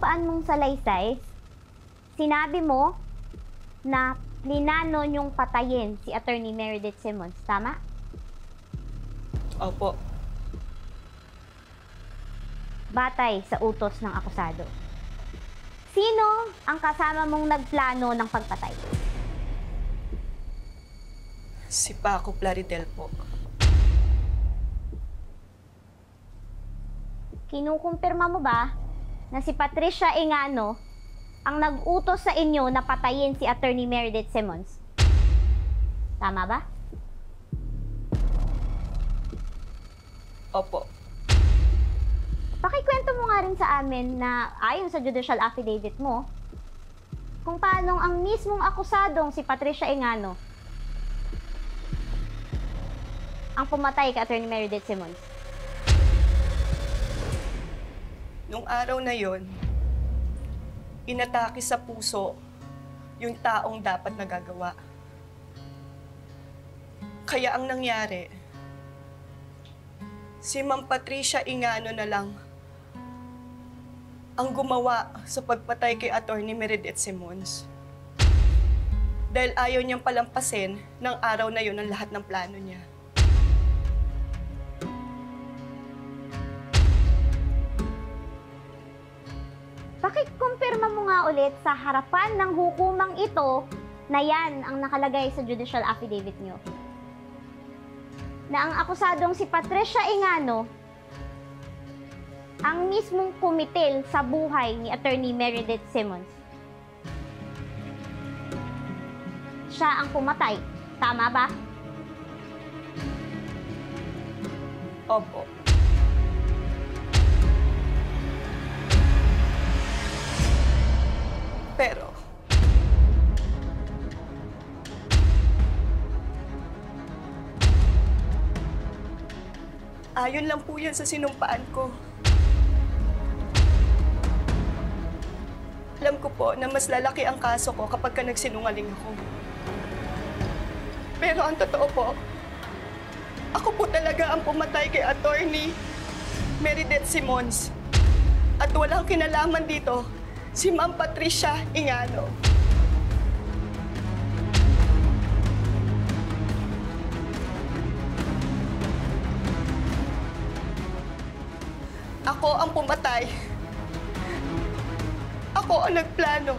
sinumpaan mong salaysay, sinabi mo na plinano niyong patayin si Attorney Meredith Simmons, tama? Opo. Batay sa utos ng akusado. Sino ang kasama mong nagplano ng pagpatay? Si Paco Plaridel po. Kinukumpirma mo ba na si Patricia Engano ang nag-utos sa inyo na patayin si Attorney Meredith Simmons? Tama ba? Opo. Pakikwento mo nga rin sa amin na ayon sa judicial affidavit mo, kung paanong ang mismong akusadong si Patricia Engano ang pumatay kay Attorney Meredith Simmons. Nung araw na yon, inatake sa puso yung taong dapat nagagawa. Kaya ang nangyari, si Ma'am Patricia Engano na lang ang gumawa sa pagpatay kay Attorney Meredith Simmons. Dahil ayaw niyang palampasin ng araw na yon ang lahat ng plano niya. Pakikumpirma mo nga ulit sa harapan ng hukumang ito na yan ang nakalagay sa judicial affidavit niyo. Na ang akusadong si Patricia Engano ang mismong kumitil sa buhay ni Attorney Meredith Simmons. Siya ang pumatay. Tama ba? Opo. Pero, ayon lang po yan sa sinumpaan ko. Alam ko po na mas lalaki ang kaso ko kapag ka nagsinungaling ako. Pero ang totoo po, ako po talaga ang pumatay kay Attorney Meredith Simmons. At walang kinalaman dito si Ma'am Patricia Engano. Ako ang pumatay. Ako ang nagplano.